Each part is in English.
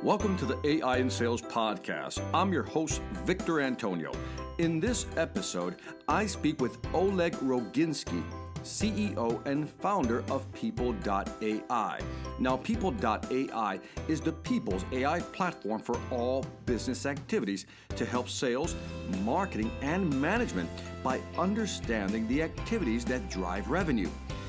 Welcome to the AI in Sales podcast. I'm your host, Victor Antonio. In this episode, I speak with Oleg Rogynskyy, CEO and founder of People.AI. Now, People.AI is the People's AI platform for all business activities to help sales, marketing, and management by understanding the activities that drive revenue.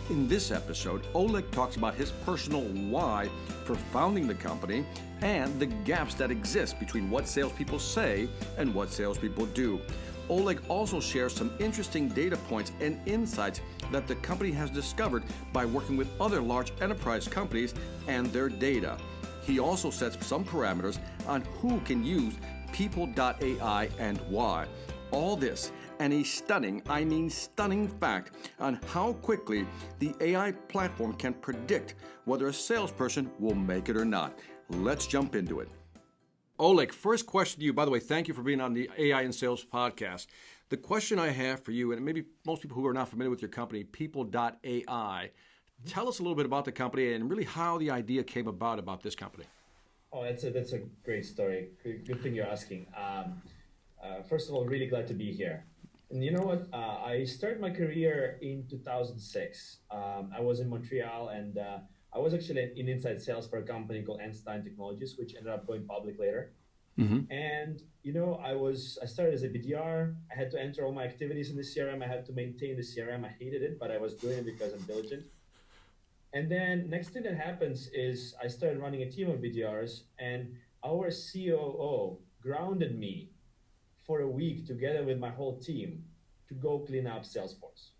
In this episode, Oleg talks about his personal why for founding the company and the gaps that exist between what salespeople say and what salespeople do. Oleg also shares some interesting data points and insights that the company has discovered by working with other large enterprise companies and their data. He also sets some parameters on who can use People.AI and why. All this and a stunning fact on how quickly the AI platform can predict whether a salesperson will make it or not. Let's jump into it. Oleg, first question to you. By the way, thank you for being on the AI in Sales podcast. The question I have for you, and maybe most people who are not familiar with your company, People.AI, tell us a little bit about the company and really how the idea came about this company. Oh, that's a great story. Good thing you're asking. First of all, really glad to be here. And you know what? I started my career in 2006. I was in Montreal, and I was actually in inside sales for a company called Einstein Technologies, which ended up going public later. Mm-hmm. And you know, I started as a BDR. I had to enter all my activities in the CRM. I had to maintain the CRM. I hated it, but I was doing it because I'm diligent. And then next thing that happens is I started running a team of BDRs, and our COO grounded me for a week together with my whole team to go clean up Salesforce.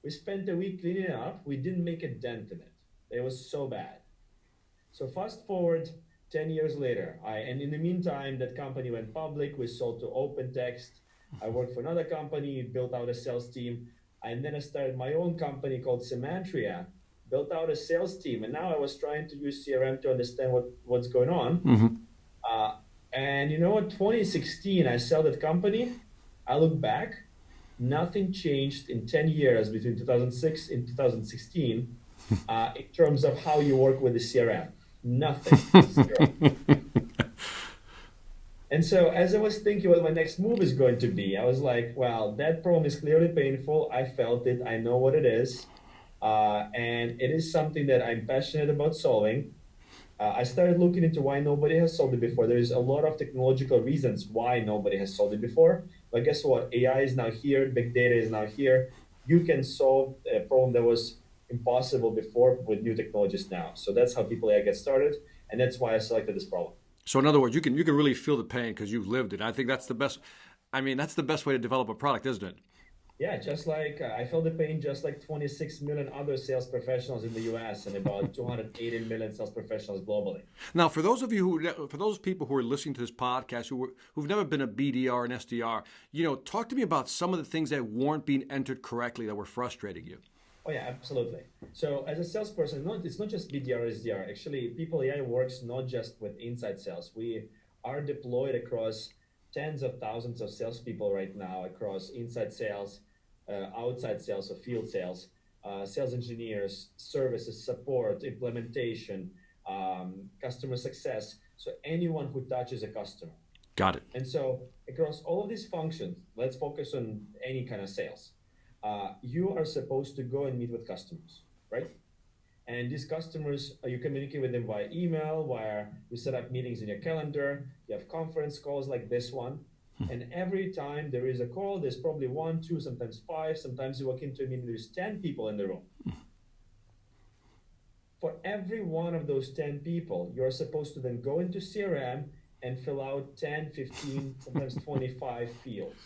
We spent a week cleaning it up. We didn't make a dent in it. It was so bad. So fast forward 10 years later, and in the meantime, that company went public. We sold to OpenText. I worked for another company, built out a sales team. And then I started my own company called Semantria, built out a sales team. And now I was trying to use CRM to understand what's going on. Mm-hmm. And you know what, 2016, I sold that company. I look back, nothing changed in 10 years between 2006 and 2016 in terms of how you work with the CRM. Nothing. Zero. And so as I was thinking what my next move is going to be, I was like, well, that problem is clearly painful. I felt it. I know what it is. And it is something that I'm passionate about solving. I started looking into why nobody has solved it before. There's a lot of technological reasons why nobody has solved it before. But guess what? AI is now here. Big data is now here. You can solve a problem that was impossible before with new technologies now. So that's how People.AI gets started. And that's why I selected this problem. So in other words, you can really feel the pain because you've lived it. I think that's the best. That's the best way to develop a product, isn't it? Yeah, just like I felt the pain, just like 26 million other sales professionals in the U.S. and about 280 million sales professionals globally. Now, for those people who are listening to this podcast who've never been a BDR and SDR, talk to me about some of the things that weren't being entered correctly that were frustrating you. Oh yeah, absolutely. So as a salesperson, it's not just BDR or SDR. Actually, People.AI works not just with inside sales. We are deployed across tens of thousands of salespeople right now across inside sales, outside sales, or field sales, sales engineers, services, support, implementation, customer success. So anyone who touches a customer. Got it. And so across all of these functions, let's focus on any kind of sales. You are supposed to go and meet with customers, right? And these customers, you communicate with them via email, you set up meetings in your calendar, you have conference calls like this one. And every time there is a call, there's probably 1, 2, sometimes 5. Sometimes you walk into a meeting, there's 10 people in the room. For every one of those 10 people, you're supposed to then go into CRM and fill out 10, 15, sometimes 25 fields.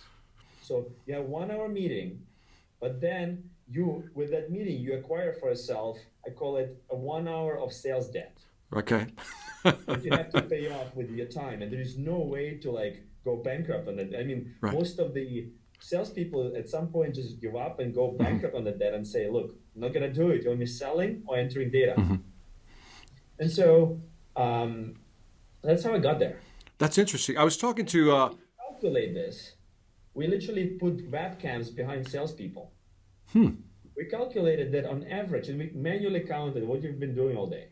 So you have 1 hour meeting, but then with that meeting, you acquire for yourself, I call it a 1 hour of sales debt. Okay. That you have to pay off with your time. And there is no way to go bankrupt on it. Right. Most of the salespeople at some point just give up and go bankrupt on the debt and say, look, I'm not going to do it. You're only selling or entering data. Mm-hmm. And so that's how I got there. That's interesting. I was talking to... To calculate this, we literally put webcams behind salespeople. We calculated that on average, and we manually counted what you've been doing all day.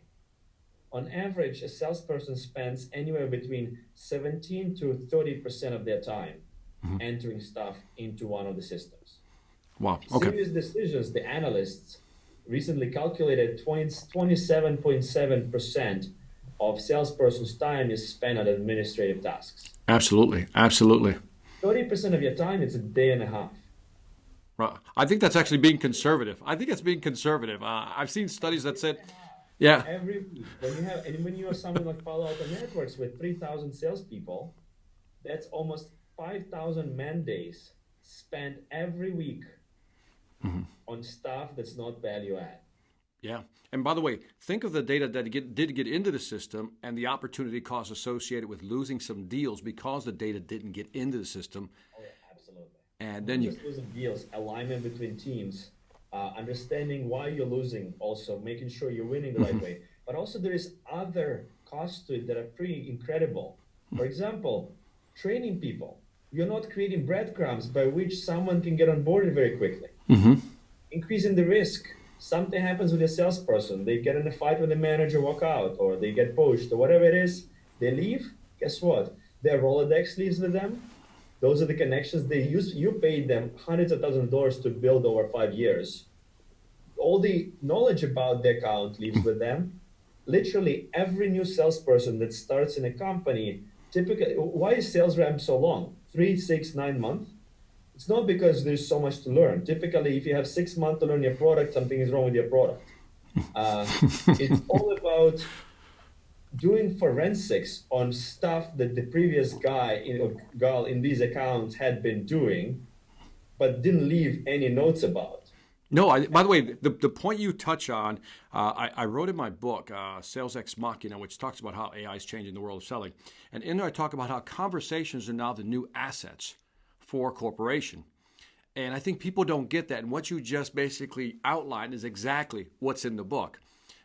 On average, a salesperson spends anywhere between 17 to 30% of their time entering stuff into one of the systems. Wow. Okay. Serious decisions, the analysts recently calculated 27.7% of salesperson's time is spent on administrative tasks. Absolutely. Absolutely. 30% of your time, it's a day and a half. Right. I think that's actually being conservative. I think it's being conservative. I've seen studies that said, yeah. Every week, when you have something like Palo Alto Networks with 3,000 salespeople, that's almost 5,000 man days spent every week on stuff that's not value add. Yeah. And by the way, think of the data that did get into the system and the opportunity cost associated with losing some deals because the data didn't get into the system. Oh, yeah, absolutely. And then just losing deals, alignment between teams, understanding why you're losing, also making sure you're winning the right way. But also there is other costs to it that are pretty incredible. For example, training people. You're not creating breadcrumbs by which someone can get on board very quickly. Increasing the risk. Something happens with a salesperson. They get in a fight with the manager, walk out, or they get poached, or whatever it is. They leave. Guess what? Their Rolodex leaves with them. Those are the connections they use. You paid them hundreds of thousands of dollars to build over 5 years. All the knowledge about the account leaves with them. Literally every new salesperson that starts in a company, typically, why is sales ramp so long? 3, 6, 9 months? It's not because there's so much to learn. Typically, if you have 6 months to learn your product, something is wrong with your product. It's all about doing forensics on stuff that the previous guy or girl in these accounts had been doing, but didn't leave any notes about. No, by the way, the point you touch on, I wrote in my book, Sales Ex Machina, which talks about how AI is changing the world of selling. And in there I talk about how conversations are now the new assets for a corporation. And I think people don't get that. And what you just basically outlined is exactly what's in the book.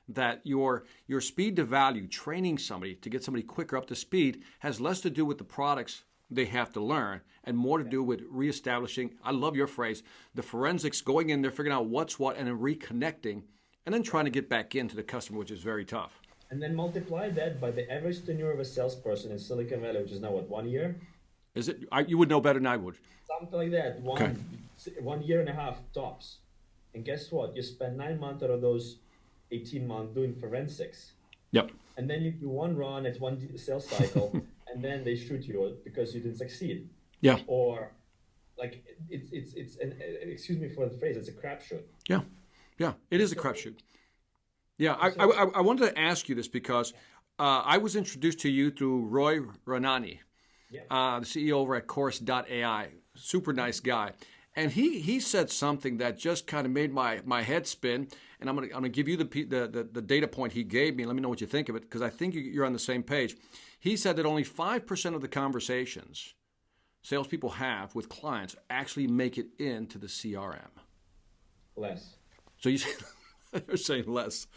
That your speed to value, training somebody to get somebody quicker up to speed, has less to do with the products they have to learn and more to do with reestablishing, I love your phrase, the forensics, going in there, figuring out what's what, and then reconnecting, and then trying to get back into the customer, which is very tough. And then multiply that by the average tenure of a salesperson in Silicon Valley, which is now, what, 1 year? Is it? You would know better than I would. Something like that. 1 year and a half tops. And guess what? You spend 9 months out of those 18 months doing forensics. Yep. And then you do one run at one sales cycle, and then they shoot you because you didn't succeed. Yeah. Or like it's an, excuse me for the phrase, it's a crapshoot. Yeah. Yeah. It is a crapshoot. Yeah. I wanted to ask you this because I was introduced to you through Roy Ranani, the CEO over at Conversational. Super nice guy. And he said something that just kind of made my head spin. And I'm gonna give you the data point he gave me. Let me know what you think of it, because I think you're on the same page. He said that only 5% of the conversations salespeople have with clients actually make it into the CRM. Less. So you're saying less.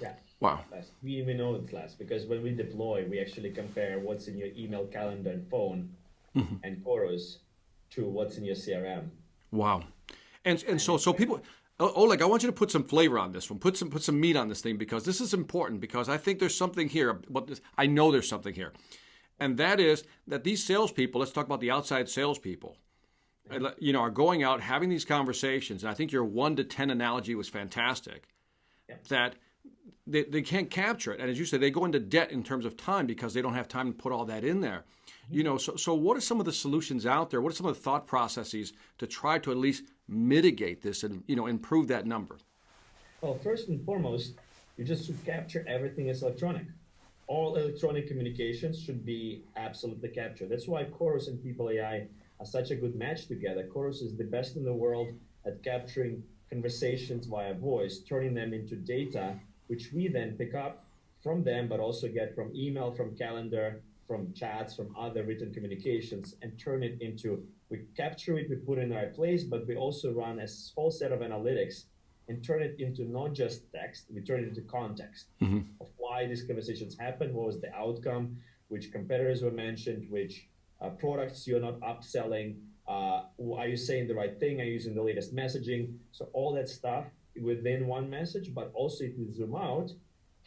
Yeah. Wow. Less. We know it's less because when we deploy, we actually compare what's in your email, calendar, and phone and Chorus to what's in your CRM. Wow. And so people, Oleg, I want you to put some flavor on this one. Put some meat on this thing, because this is important, because I think there's something here. I know there's something here. And that is that these salespeople, let's talk about the outside salespeople, are going out, having these conversations. And I think your 1 to 10 analogy was fantastic. That they can't capture it. And as you said, they go into debt in terms of time because they don't have time to put all that in there. So what are some of the solutions out there? What are some of the thought processes to try to at least mitigate this and, improve that number? Well, first and foremost, you just should capture everything as electronic. All electronic communications should be absolutely captured. That's why Chorus and PeopleAI are such a good match together. Chorus is the best in the world at capturing conversations via voice, turning them into data, which we then pick up from them, but also get from email, from calendar, from chats, from other written communications, and turn it into, we capture it, we put it in the right place, but we also run a whole set of analytics and turn it into not just text, we turn it into context of why these conversations happened, what was the outcome, which competitors were mentioned, which products you're not upselling, are you saying the right thing, are you using the latest messaging? So all that stuff within one message, but also if you zoom out,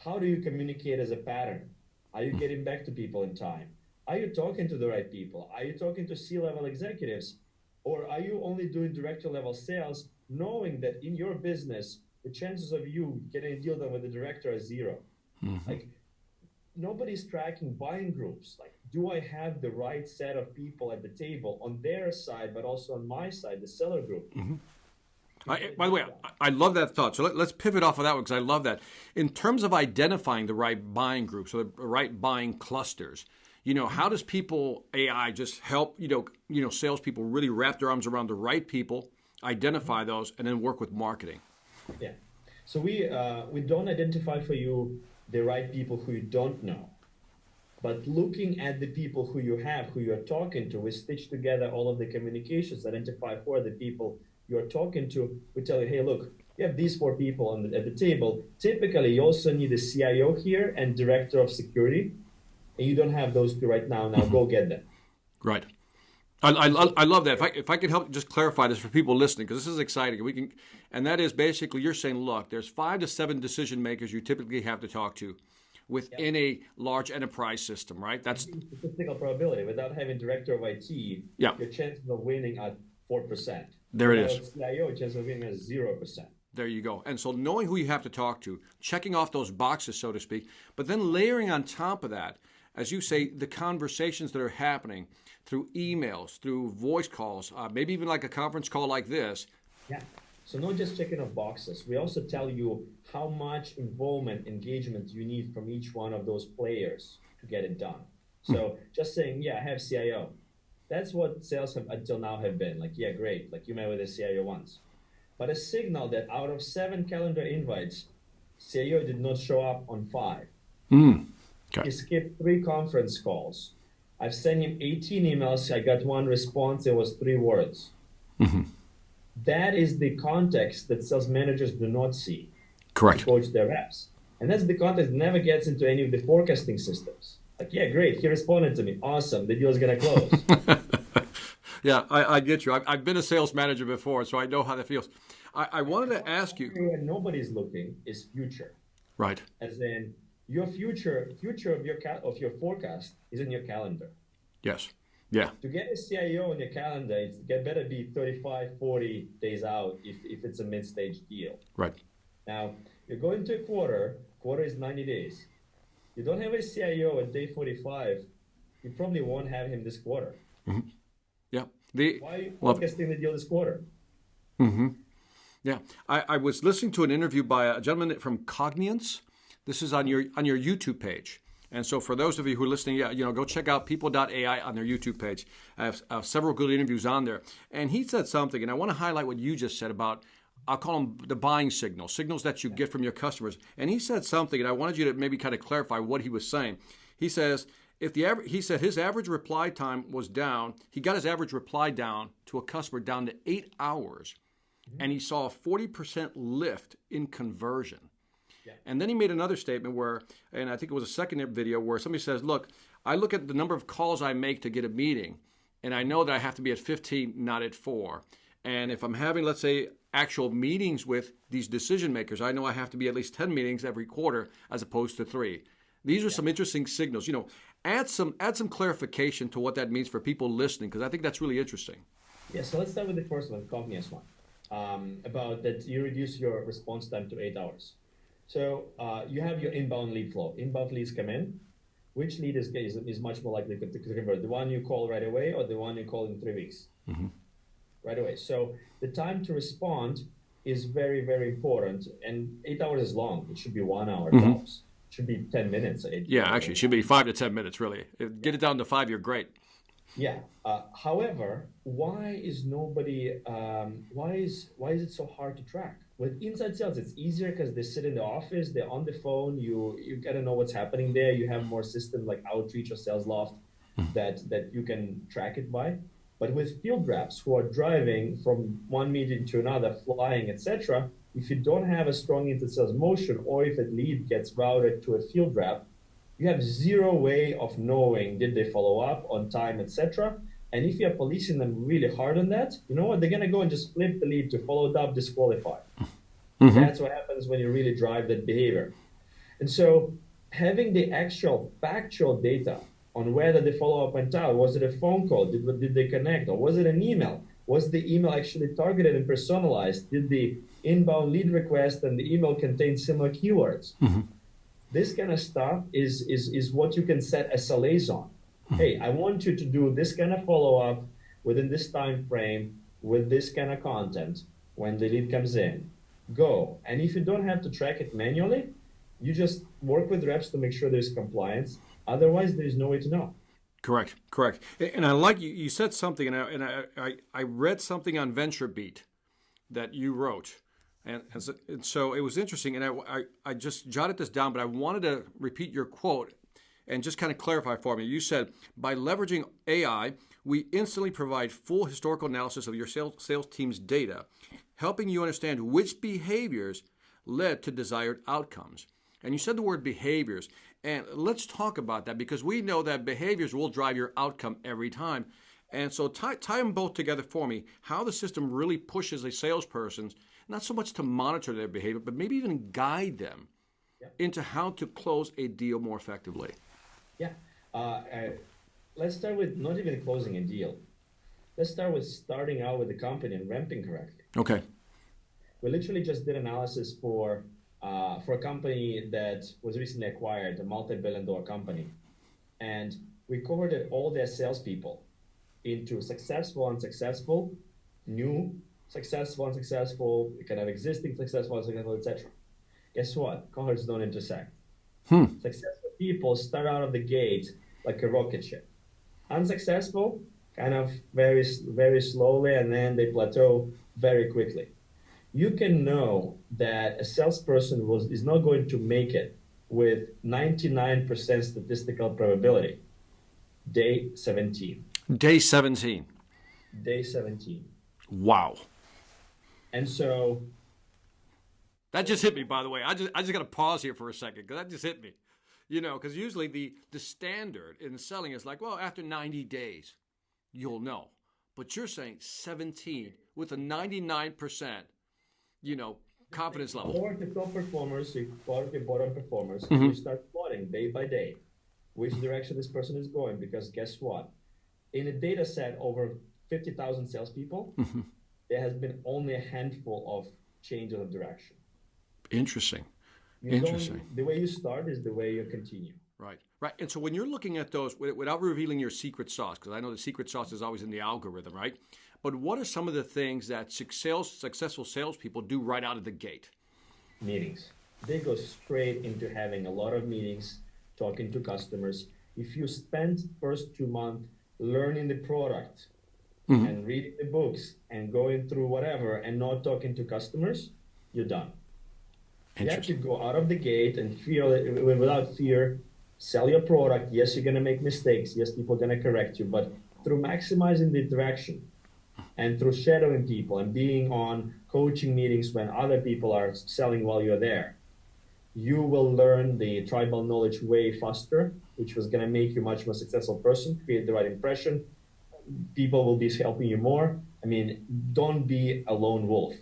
How do you communicate as a pattern? Are you getting back to people in time? Are you talking to the right people? Are you talking to C-level executives? Or are you only doing director level sales, knowing that in your business, the chances of you getting a deal done with the director are zero? Like, nobody's tracking buying groups. Like, do I have the right set of people at the table on their side, but also on my side, the seller group? By the way, I love that thought. So let's pivot off of that one because I love that. In terms of identifying the right buying groups or the right buying clusters, how does PeopleAI just help salespeople really wrap their arms around the right people, identify those, and then work with marketing? Yeah. So we don't identify for you the right people who you don't know, but looking at the people who you have, who you're talking to, we stitch together all of the communications, identify who are the people you're talking to. We tell you, hey, look, you have these 4 people at the table. Typically, you also need a CIO here and director of security, and you don't have those 2 right now. Now go get them. Right. I love that. If I could help just clarify this for people listening, because this is exciting. And that is basically you're saying, look, there's 5 to 7 decision makers you typically have to talk to within a large enterprise system, right? That's statistical probability. Without having director of IT, your chances of winning are 4%. There it is. CIO, chances of winning is 0%. There you go. And so knowing who you have to talk to, checking off those boxes, so to speak, but then layering on top of that, as you say, the conversations that are happening through emails, through voice calls, maybe even like a conference call like this. Yeah. So not just checking off boxes. We also tell you how much involvement, engagement you need from each one of those players to get it done. So just saying, yeah, I have CIO. That's what sales have until now have been. Like, yeah, great. Like, you met with a CIO once. But a signal that out of 7 calendar invites, CIO did not show up on 5. Okay. He skipped 3 conference calls. I've sent him 18 emails. I got 1 response. It was 3 words. That is the context that sales managers do not see. Correct. To coach their reps. And that's the context that never gets into any of the forecasting systems. Like, yeah, great. He responded to me. Awesome. The deal is going to close. Yeah, I get you. I've been a sales manager before, so I know how that feels. I wanted to ask you. Where nobody's looking is future. Right. As in, your future of your forecast is in your calendar. Yes. Yeah. To get a CIO on your calendar, it better be 35, 40 days out if it's a mid-stage deal. Right. Now, you're going to a quarter is 90 days. You don't have a CIO at day 45, you probably won't have him this quarter. Yeah. Why are you forecasting the deal this quarter? Yeah. I was listening to an interview by a gentleman from Cogniance. This is on your YouTube page. And so for those of you who are listening, go check out People.AI on their YouTube page. I have several good interviews on there. And he said something, and I want to highlight what you just said about, I'll call them the buying signals that you get from your customers. And he said something, and I wanted you to maybe kind of clarify what he was saying. He says, he said his average reply time was down. He got his average reply down to a customer down to 8 hours. And he saw a 40% lift in conversion. Yeah. And then he made another statement where, and I think it was a second video, where somebody says, look, I look at the number of calls I make to get a meeting, and I know that I have to be at 15, not at 4. And if I'm having, let's say, actual meetings with these decision makers, I know I have to be at least 10 meetings every quarter as opposed to 3. These are some interesting signals. Add some clarification to what that means for people listening, because I think that's really interesting. Yeah, so let's start with the first one, Cogniance one, about that you reduce your response time to 8 hours. So you have your inbound lead flow. Inbound leads come in. Which lead is much more likely to convert? The one you call right away or the one you call in 3 weeks? Right away. So the time to respond is very, very important. And 8 hours is long. It should be 1 hour. It should be 10 minutes. Actually, it should be 5 to 10 minutes, really. Get it down to 5, you're great. Yeah. However, why is it so hard to track? With inside sales, it's easier because they sit in the office, they're on the phone, you got to know what's happening there. You have more systems like Outreach or Sales Loft that you can track it by. But with field reps who are driving from one meeting to another, flying, etc., if you don't have a strong inside sales motion, or if a lead gets routed to a field rep, you have zero way of knowing did they follow up on time, etc. And if you're policing them really hard on that, you know what? They're going to go and just flip the lead to followed up, disqualified. That's what happens when you really drive that behavior. And so having the actual factual data on whether the follow-up went out, was it a phone call, did they connect, or was it an email? Was the email actually targeted and personalized? Did the inbound lead request and the email contain similar keywords? This kind of stuff is what you can set SLAs on. Hey, I want you to do this kind of follow-up within this time frame with this kind of content when the lead comes in. Go. And if you don't have to track it manually, you just work with reps to make sure there's compliance. Otherwise, there's no way to know. Correct. And I like you said something, and I read something on VentureBeat that you wrote. And so it was interesting, and I just jotted this down, but I wanted to repeat your quote and just kind of clarify for me. You said, by leveraging AI, we instantly provide full historical analysis of your sales team's data, helping you understand which behaviors led to desired outcomes. And you said the word behaviors, and let's talk about that, because we know that behaviors will drive your outcome every time. And so tie them both together for me, how the system really pushes a salesperson not so much to monitor their behavior, but maybe even guide them into how to close a deal more effectively. Yeah. Let's start with not even closing a deal. Let's start with starting out with the company and ramping correctly. Okay. We literally just did analysis for a company that was recently acquired, a multi-billion-dollar company. And we cohorted all their salespeople into successful, unsuccessful, new, successful, unsuccessful, kind of existing, successful, unsuccessful, etc. Guess what? Cohorts don't intersect. Successful people start out of the gate like a rocket ship. Unsuccessful, kind of very, very slowly, and then they plateau very quickly. You can know that a salesperson is not going to make it with 99% statistical probability. Day 17. Day 17. Day 17. Wow. And so that just hit me, by the way. I just got to pause here for a second, because that just hit me. Because usually the standard in selling is like, well, after 90 days, you'll know. But you're saying 17 with a 99%, confidence level. For the top performers, for the bottom performers, you start plotting day by day which direction this person is going. Because guess what? In a data set over 50,000 salespeople, there has been only a handful of changes of direction. Interesting. The way you start is the way you continue. Right. And so when you're looking at those, without revealing your secret sauce, because I know the secret sauce is always in the algorithm, right? But what are some of the things that successful salespeople do right out of the gate? Meetings. They go straight into having a lot of meetings, talking to customers. If you spend first 2 months learning the product and reading the books and going through whatever and not talking to customers, you're done. You have to go out of the gate and without fear, sell your product. Yes, you're going to make mistakes. Yes, people are going to correct you. But through maximizing the interaction and through shadowing people and being on coaching meetings when other people are selling while you're there, you will learn the tribal knowledge way faster, which was going to make you a much more successful person, create the right impression. People will be helping you more. I mean, don't be a lone wolf.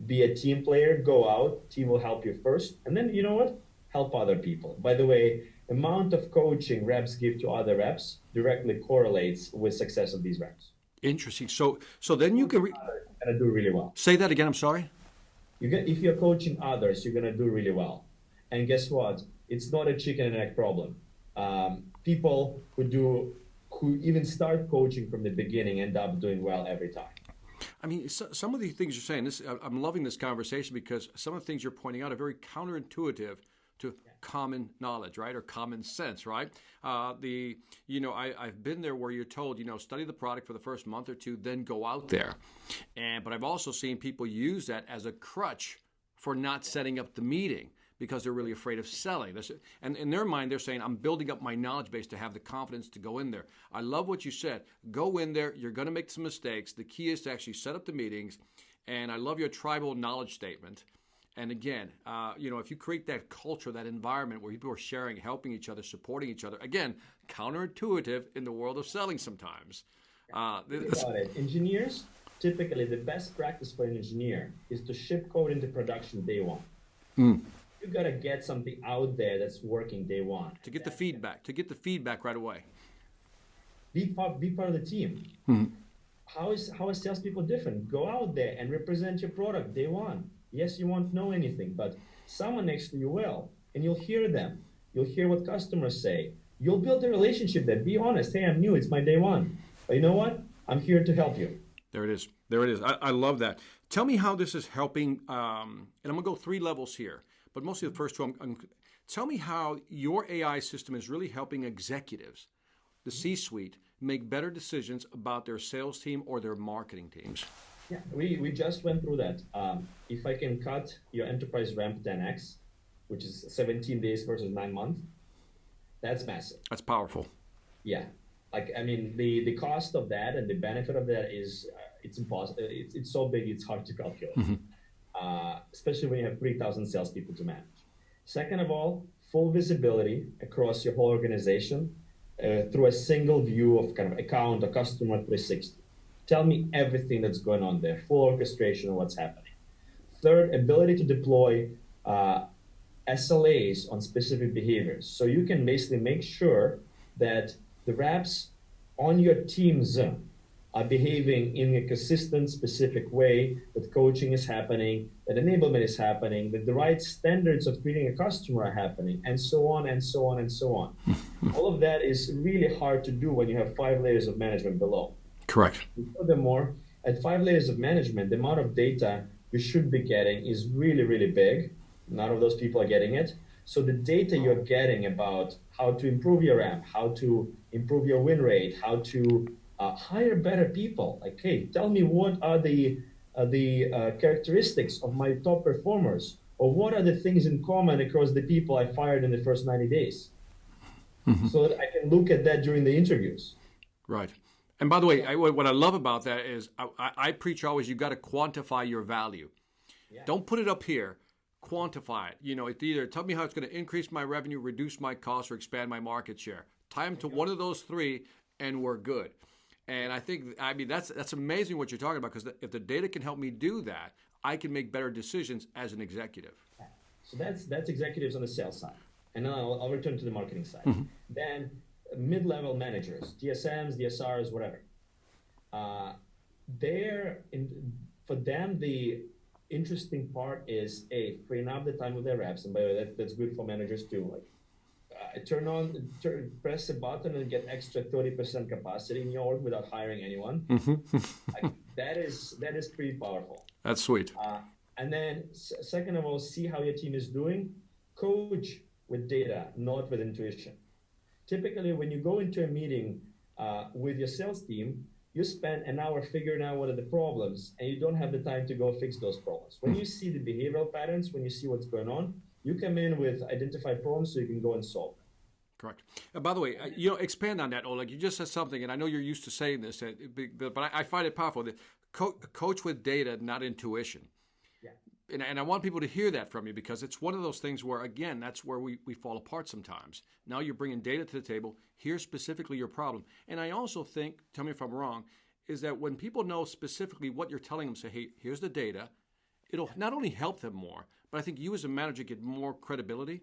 Be a team player, go out, team will help you first. And then, you know what? Help other people. By the way, amount of coaching reps give to other reps directly correlates with success of these reps. Interesting. So then you can gonna do really well. Say that again, I'm sorry? If you're coaching others, you're gonna do really well. And guess what? It's not a chicken and egg problem. People who even start coaching from the beginning end up doing well every time. I mean, some of the things you're saying, I'm loving this conversation, because some of the things you're pointing out are very counterintuitive to common knowledge, right? Or common sense, right? I've been there where you're told, study the product for the first month or two, then go out there. But I've also seen people use that as a crutch for not setting up the meeting, because they're really afraid of selling. And in their mind, they're saying, I'm building up my knowledge base to have the confidence to go in there. I love what you said. Go in there. You're going to make some mistakes. The key is to actually set up the meetings. And I love your tribal knowledge statement. And again, if you create that culture, that environment where people are sharing, helping each other, supporting each other, again, counterintuitive in the world of selling sometimes. Think about it. Engineers, typically the best practice for an engineer is to ship code into production day one. You You got to get something out there that's working day one. To get the feedback right away. Be part of the team. How are salespeople different? Go out there and represent your product day one. Yes, you won't know anything, but someone next to you will, and you'll hear them. You'll hear what customers say. You'll build a relationship there. Be honest. Hey, I'm new. It's my day one. But you know what? I'm here to help you. There it is. I love that. Tell me how this is helping, and I'm going to go 3 levels here, but mostly the first 2. Tell me how your AI system is really helping executives, the C-suite, make better decisions about their sales team or their marketing teams. Yeah, we just went through that. If I can cut your enterprise ramp 10x, which is 17 days versus 9 months, that's massive. That's powerful. Yeah. The cost of that and the benefit of that is, it's impossible. It's so big, it's hard to calculate, especially when you have 3,000 salespeople to manage. Second of all, full visibility across your whole organization through a single view of kind of account or customer 360. Tell me everything that's going on there, full orchestration of what's happening. Third, ability to deploy SLAs on specific behaviors. So you can basically make sure that the reps on your teams are behaving in a consistent, specific way, that coaching is happening, that enablement is happening, that the right standards of treating a customer are happening, and so on, and so on, and so on. All of that is really hard to do when you have 5 layers of management below. Correct. Furthermore, at 5 layers of management, the amount of data you should be getting is really, really big. None of those people are getting it. So the data you're getting about how to improve your ramp, how to improve your win rate, how to hire better people. Like, hey, tell me what are the characteristics of my top performers, or what are the things in common across the people I fired in the first 90 days, so that I can look at that during the interviews. Right. And by the way, what I love about that is I preach always, you got to quantify your value. Yeah. Don't put it up here. Quantify it. It either tell me how it's going to increase my revenue, reduce my costs, or expand my market share. Tie them to one of those 3, and we're good. And I mean, that's amazing what you're talking about, because if the data can help me do that, I can make better decisions as an executive. So that's executives on the sales side. And then I'll return to the marketing side. Then mid-level managers, DSMs, DSRs, whatever. For them, the interesting part is freeing up the time of their reps, and by the way, that's good for managers too. Like, press a button and get extra 30% capacity in your org without hiring anyone. That is pretty powerful. That's sweet. And then second of all, see how your team is doing. Coach with data, not with intuition. Typically, when you go into a meeting with your sales team, you spend an hour figuring out what are the problems, and you don't have the time to go fix those problems. When you see the behavioral patterns, when you see what's going on, you come in with identified problems so you can go and solve them. Correct. By the way, expand on that, Oleg. You just said something, and I know you're used to saying this, but I find it powerful. That coach with data, not intuition. Yeah. And I want people to hear that from you, because it's one of those things where, again, that's where we fall apart sometimes. Now you're bringing data to the table. Here's specifically your problem. And I also think, tell me if I'm wrong, is that when people know specifically what you're telling them, say, hey, here's the data, it'll not only help them more, but I think you as a manager get more credibility.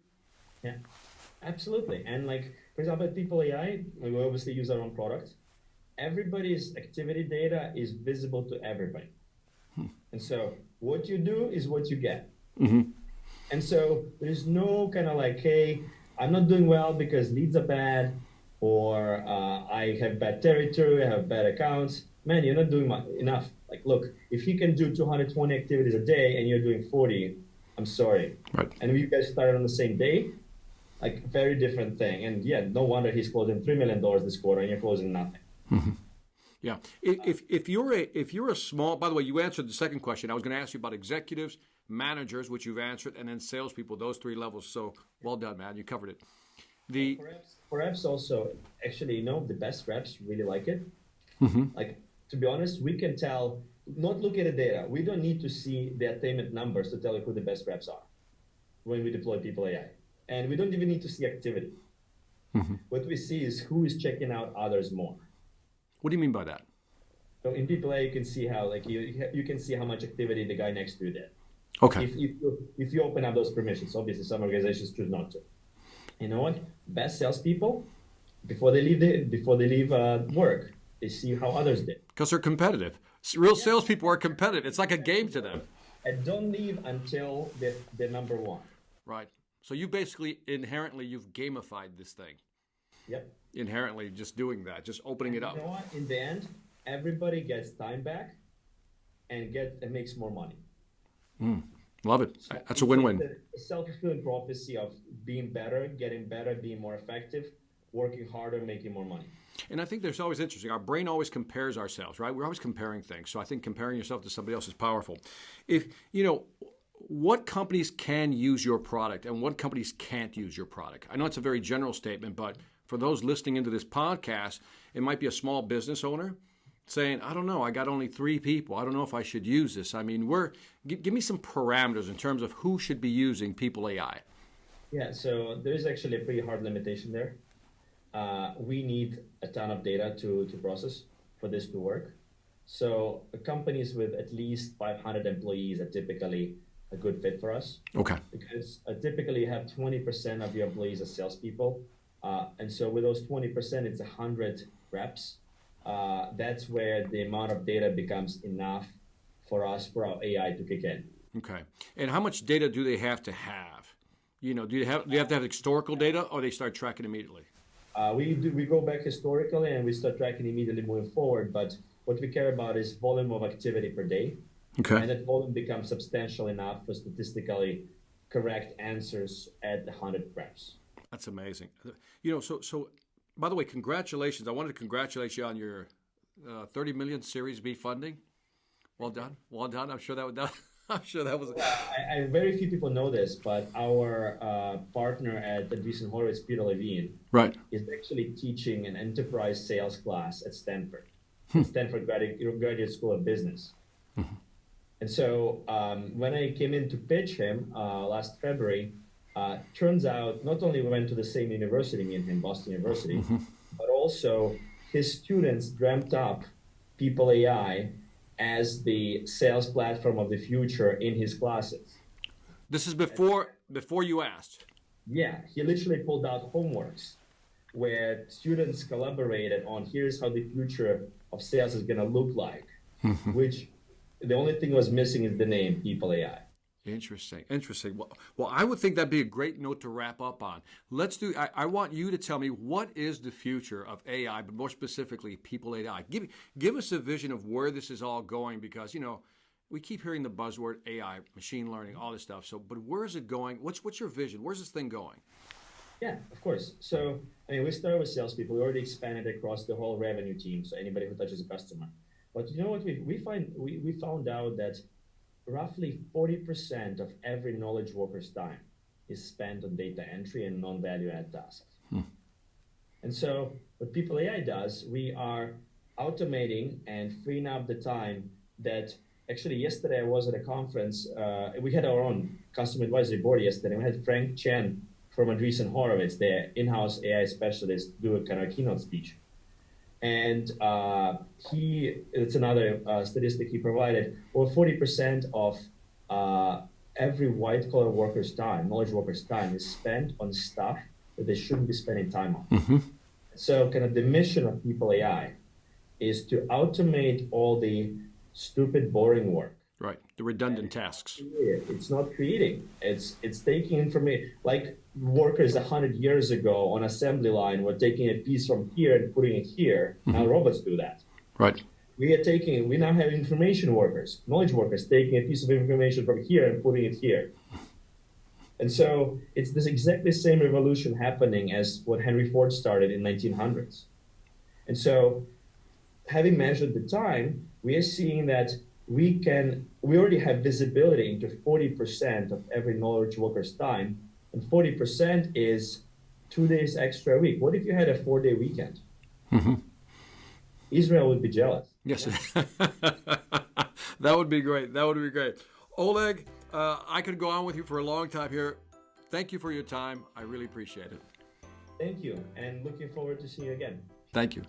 Yeah, absolutely. And like, for example, at PeopleAI, we obviously use our own product. Everybody's activity data is visible to everybody. And so what you do is what you get. And so there's no kind of like, hey, I'm not doing well because leads are bad, or I have bad territory, I have bad accounts. Man, you're not doing enough. Like, look, if he can do 220 activities a day and you're doing 40, I'm sorry. Right. And if you guys started on the same day, like, very different thing. And yeah, no wonder he's closing $3 million this quarter and you're closing nothing. Yeah. If you're a small, by the way, you answered the second question. I was going to ask you about executives, managers, which you've answered, and then salespeople, those 3 levels. So well done, man. You covered it. For reps also, actually, the best reps really like it. Like, to be honest, we can tell, not look at the data. We don't need to see the attainment numbers to tell you who the best reps are when we deploy PeopleAI. And we don't even need to see activity. What we see is who is checking out others more. What do you mean by that? So in PeopleAI, you can see how, like, you can see how much activity the guy next to you did. Okay. If you open up those permissions. Obviously, some organizations choose not to. You know what? Best salespeople, before they leave work, they see how others did. Because they're competitive. Real salespeople are competitive. It's like a game to them. And don't leave until they're number one. Right. So you basically inherently you've gamified this thing. Yep. Inherently just doing that, just opening it up. You know what? In the end, everybody gets time back and makes more money. Love it. So that's a win-win. The self-fulfilling prophecy of being better, getting better, being more effective, working harder, making more money. And I think there's always interesting. Our brain always compares ourselves, right? We're always comparing things. So I think comparing yourself to somebody else is powerful. If, what companies can use your product and what companies can't use your product? I know it's a very general statement, but for those listening into this podcast, it might be a small business owner saying, I don't know, I got only 3 people. I don't know if I should use this. I mean, give me some parameters in terms of who should be using PeopleAI. Yeah, so there's actually a pretty hard limitation there. We need a ton of data to process for this to work. So companies with at least 500 employees are typically a good fit for us. Okay. Because typically you have 20% of your employees as salespeople. And so with those 20%, it's 100 reps. That's where the amount of data becomes enough for our AI to kick in. Okay. And how much data do they have to have? Do you have to have historical data, or they start tracking immediately? We go back historically and we start tracking immediately moving forward. But what we care about is volume of activity per day. Okay. And that volume becomes substantial enough for statistically correct answers at 100 reps. That's amazing. So by the way, congratulations. I wanted to congratulate you on your 30 million Series B funding. Well done. Well done. I'm sure that was. Very few people know this, but our partner at Andreessen Horowitz, Peter Levine, right, is actually teaching an enterprise sales class at Stanford, Stanford Graduate School of Business. Mm-hmm. And so when I came in to pitch him last February, turns out not only we went to the same university, me and him, Boston University, mm-hmm. but also his students dreamt up PeopleAI as the sales platform of the future in his classes. This is before you asked. Yeah, he literally pulled out homeworks where students collaborated on here's how the future of sales is going to look like, mm-hmm. which the only thing was missing is the name PeopleAI. Interesting. Well, I would think that'd be a great note to wrap up on. I want you to tell me what is the future of AI, but more specifically, PeopleAI. Give us a vision of where this is all going, because, we keep hearing the buzzword AI, machine learning, all this stuff. So, but where is it going? What's your vision? Where's this thing going? Yeah, of course. So, we started with salespeople. We already expanded across the whole revenue team. So anybody who touches a customer. But you know what we found out that roughly 40% of every knowledge worker's time is spent on data entry and non-value add tasks. And so what PeopleAI does, we are automating and freeing up the time that actually yesterday I was at a conference. We had our own customer advisory board yesterday. We had Frank Chen from Andreessen Horowitz, their in-house AI specialist, do a kind of keynote speech. And it's another statistic he provided, over 40% of every white-collar worker's time, knowledge worker's time, is spent on stuff that they shouldn't be spending time on. Mm-hmm. So kind of the mission of PeopleAI is to automate all the stupid, boring work. Right, the redundant tasks. It's not creating. It's taking information, like workers 100 years ago on assembly line were taking a piece from here and putting it here. Mm-hmm. Now robots do that. Right. We now have information workers, knowledge workers, taking a piece of information from here and putting it here. And so it's this exactly same revolution happening as what Henry Ford started in 1900s. And so having measured the time, we are seeing that we already have visibility into 40% of every knowledge worker's time, and 40% is 2 days extra a week. What if you had a 4-day weekend? Mm-hmm. Israel would be jealous. Yes, that would be great. Oleg, I could go on with you for a long time here. Thank you for your time. I really appreciate it. Thank you, and looking forward to seeing you again. Thank you.